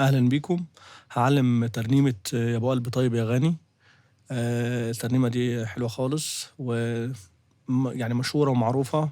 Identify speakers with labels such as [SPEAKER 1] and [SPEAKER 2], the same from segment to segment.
[SPEAKER 1] أهلًا بيكم، هاعلّم ترنيمة يا أبو قلب طيب يا غالي. الترنيمة دي حلوة خالص يعني مشهورة ومعروفة.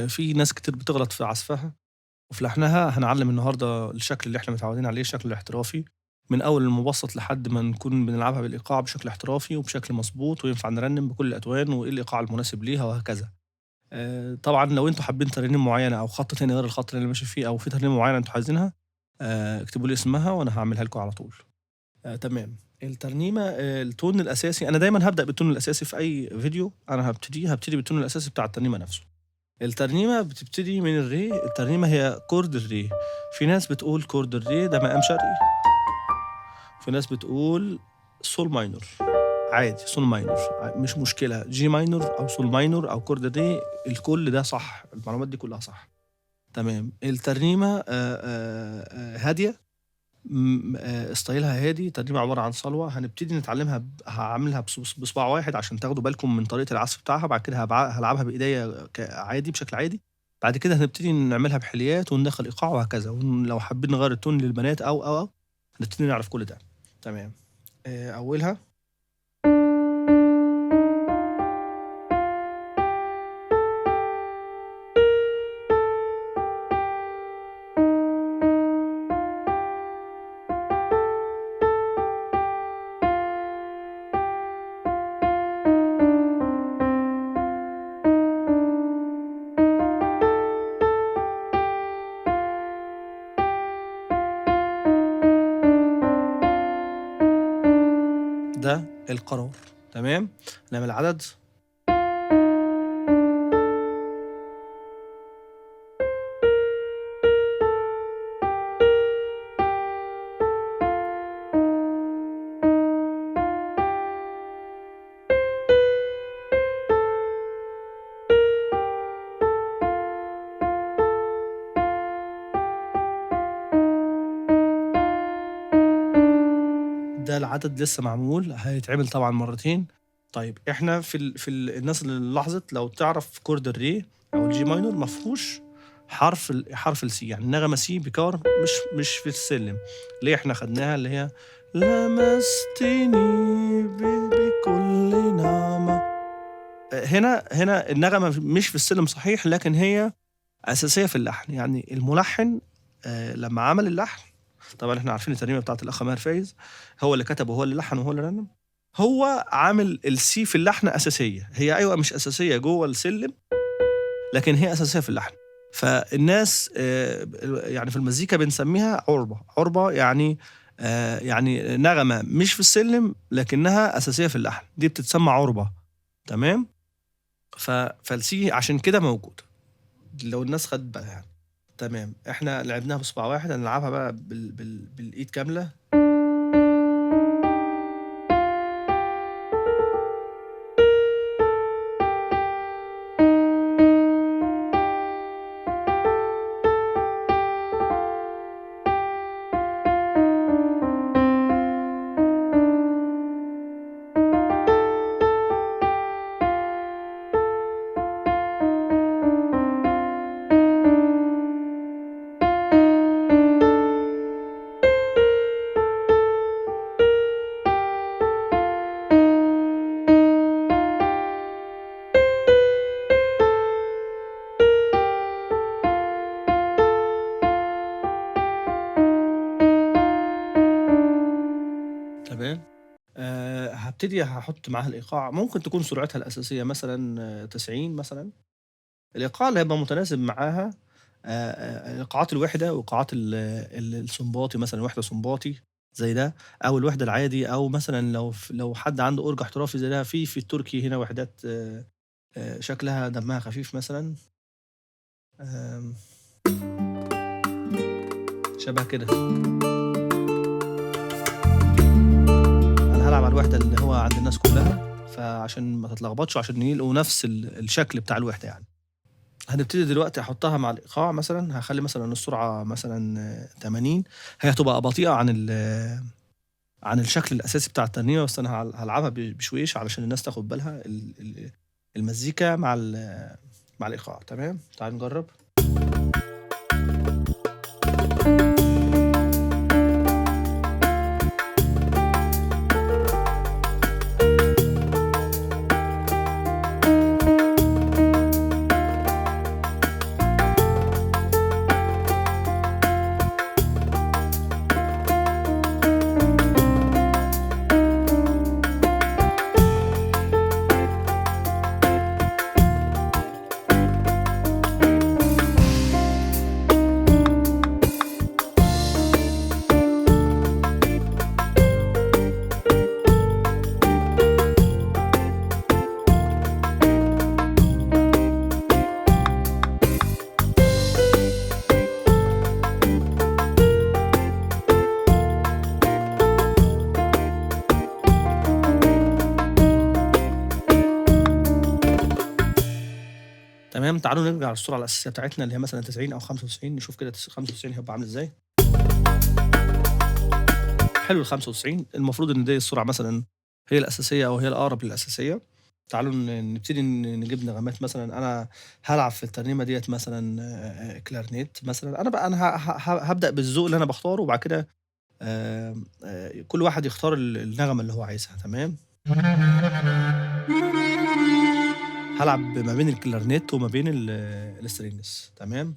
[SPEAKER 1] في ناس كتير بتغلط في عزفها وفي لحنها. هنعلّم النهارده الشكل اللي إحنا متعودين عليه، الشكل الاحترافي، من أول المبسّط لحد ما نكون بنلعبها بالإيقاع بشكل احترافي وبشكل مضبوط وينفع نرنّم بكل الأتوان وإيه الإيقاع المناسب ليها وهكذا. طبعًا لو أنتم حابين ترانيم معيّنة أو خط تاني غير الخط اللي أنا ماشي فيه أو في ترنيمة معيّنة أنتم عايزينها، اكتبوا لي اسمها وأنا هاعملها لكم على طول. تمام. الترنيمة التون الأساسي أنا دايمًا هابدأ بالتون الأساسي في أي فيديو. أنا هابتدي بالتون الأساسي بتاع الترنيمة نفسه. الترنيمة بتبتدي من الري. الترنيمة هي كورد الري. في ناس بتقول كورد الري ده مقام شرقي، في ناس بتقول سول ماينور، عادي سول ماينور مش مشكلة، جي ماينور أو سول ماينور أو كورد الري، الكل ده صح، المعلومات دي كلها صح. تمام. الترنيمة هادية. ستايلها هادي، ترنيمة عبارة عن صلوة، هنبتدي نتعلمها هاعملها بصباع واحد عشان تاخدوا بالكم من طريقة العزف بتاعها. بعد كده هالعبها بإيديّا عادي بشكل عادي. بعد كده هنبتدي نعملها بحليات وندخّل إيقاع وهكذا، لو حابين نغيّر التون للبنات أو هنبتدي نعرف كل ده. تمام. أولها ده القرار. تمام. نعمل عدد. ده العدد لسه معمول، هيتعمل طبعًا مرّتين. طيب إحنا الناس اللي لاحظت لو تعرف كورد الري أو الجي ماينور ما فيهوش حرف الC، يعني النغمة C بكار مش في السلم. ليه إحنا خدناها اللي هي لمستني بكل نعمة. هنا النغمة مش في السلم صحيح، لكن هي أساسية في اللحن. يعني الملحن لمّا عمل اللحن، طبعًا إحنا عارفين الترنيمة بتاعة الأخ ماهر فايز، هو اللي كتب وهو اللي لحّن وهو اللي رنّم. هو عامل الC في اللحن أساسية، هي أيوه مش أساسية جوّه السلِّم، لكن هي أساسية في اللحن. فالناس يعني في المزيكا بنسمّيها عُربة. عُربة يعني نغمة مش في السلِّم لكنها أساسية في اللحن، دي بتتسمّى عُربة. تمام. فالC عشان كده موجود، لو الناس خدت بالها يعني. تمام. إحنا لعبناها بصباع واحد، هنلعبها بقى بالإيد كاملة. تمام. هابتدي هاحُط معاها الإيقاع، ممكن تكون سرعتها الأساسية مثلًا 90 مثلًا. الإيقاع اللي هيبقى متناسب معاها إيقاعات الوحدة وإيقاعات السُنباطي مثلًا، وحدة سُنباطي زي ده، أو الوحدة العادي، أو مثلًا لو حد عنده أورج احترافي زي ده، في التركي هنا وحدات شكلها دمها خفيف مثلًا. آمم شبه كده. أنا هالعب على الوحدة اللي هو عند الناس كلّها، فعشان ما تتلخبطش وعشان يلقوا نفس الشكل بتاع الوحدة يعني. هنبتدي دلوقتي أحطها مع الإيقاع مثلًا، هاخلّي مثلًا السرعة مثلًا 80. هي هتبقى بطيئة عن الشكل الأساسي بتاع الترنيمة، بس أنا هالعبها بشويش علشان الناس تاخد بالها المزيكا مع الإيقاع. تمام. تعالوا نجرّب. تمام، تعالوا نرجع للصورة الأساسية بتاعتنا اللي هي مثلًا 90 أو 95 نشوف كده 95 هيبقى عامل إزاي. حلو ال95 المفروض إن دي السرعة مثلًا هي الأساسية أو هي الأقرب للأساسية. تعالوا نبتدي نجيب نغمات مثلًا. أنا هالعب في الترنيمة ديّة مثلًا كلارنيت مثلًا. أنا هابدأ بالذوق اللي أنا باختاره وبعد كده كل واحد يختار النغمة اللي هو عايزها تمام. هالعب ما بين الكلارنيت وما بين الstrings تمام.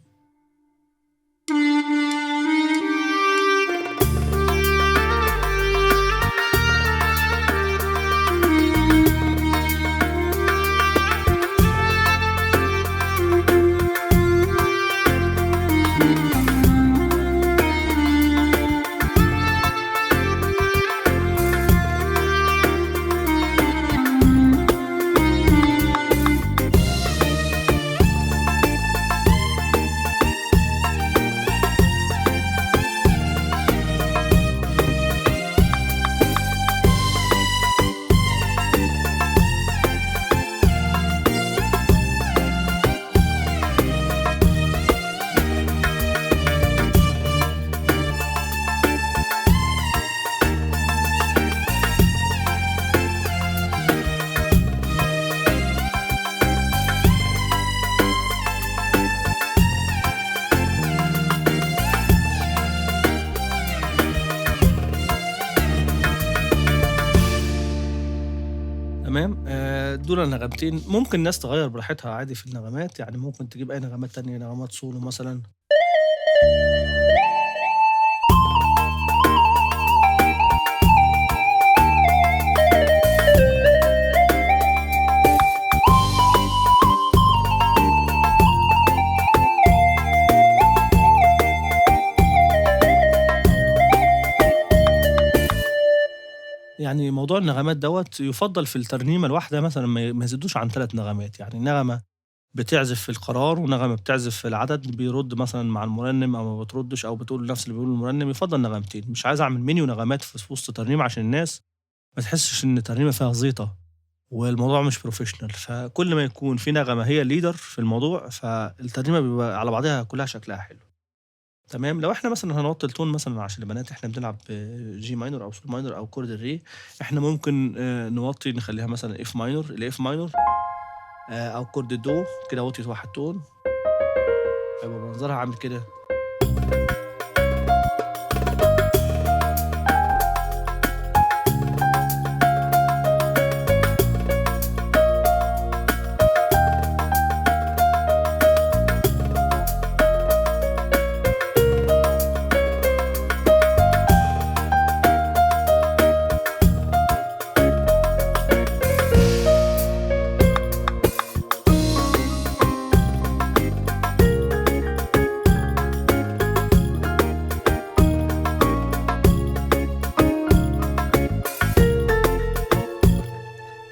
[SPEAKER 1] تمام. دول النغمتين. ممكن الناس تغيّر براحتها عادي في النغمات، يعني ممكن تجيب أي نغمات تانية، نغمات سولو مثلًا. يعني موضوع النغمات دوّة يُفضّل في الترنيمة الواحدة مثلًا ما يزيدوش عن 3 نغمات، يعني نغمة بتعزف في القرار، ونغمة بتعزف في العدد، بيرُد مثلًا مع المرنم أو ما بتردش أو بتقول نفس اللي بيقوله المرنم. يُفضّل نغمتين، مش عايز أعمل مينيو نغمات في وسط ترنيمة عشان الناس ما تحسّش إن الترنيمة فيها زيطة، والموضوع مش professional. فكل ما يكون في نغمة هي الleader في الموضوع، فالترنيمة بيبقى على بعضها كلّها شكلها حلو. تمام. لو إحنا مثلًا هنوطّي التون مثلًا عشان البنات إحنا بنلعب G minor أو sol minor أو كورد الري، إحنا ممكن نوطّي نخلّيها مثلًا F minor الF minor أو كورد الدو كده وطيت 1 تون، هيبقى منظرها عامل كده.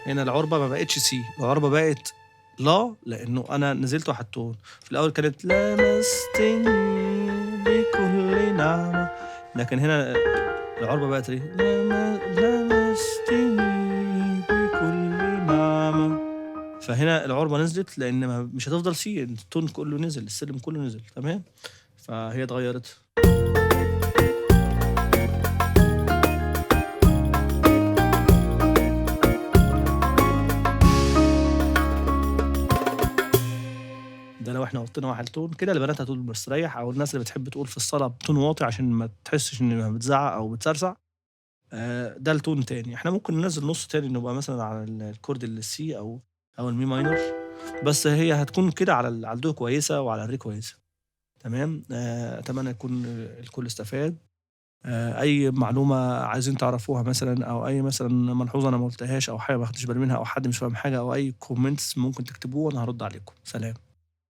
[SPEAKER 1] هنا العُربة ما بقتش سي، العُربة بقت لا، لإنه أنا نزلت 1 تون. في الأول كانت لمستني بكل نعمة، لكن هنا العُربة بقت إيه، لمستني بكل نعمة. فهنا العُربة نزلت لإن مش هتفضل سي، التون كلّه نزل، السلم كلّه نزل تمام. فهي اتغيّرت. ده لو إحنا وطّينا 1 تون كده البنات هتقول مستريّح، أو الناس اللي بتحب تقول في الصلاة بتون واطي عشان ما تحسّش إنها بتزعّق أو بتسرسع. ده التون تاني. إحنا ممكن ننزّل نُص تاني نبقى مثلًا على الكورد الC أو الMi minor، بس هي هتكون كده على الDo كويسة وعلى الRe كويسة. تمام. أتمنى يكون الكل استفاد. أي معلومة عايزين تعرفوها مثلًا أو أي مثلًا ملحوظة أنا ما قُلتهاش أو حاجة ما خدتش بالي منها أو حد مش فاهم حاجة أو أي comments ممكن تكتبوه وأنا هارُد عليكم. سلام.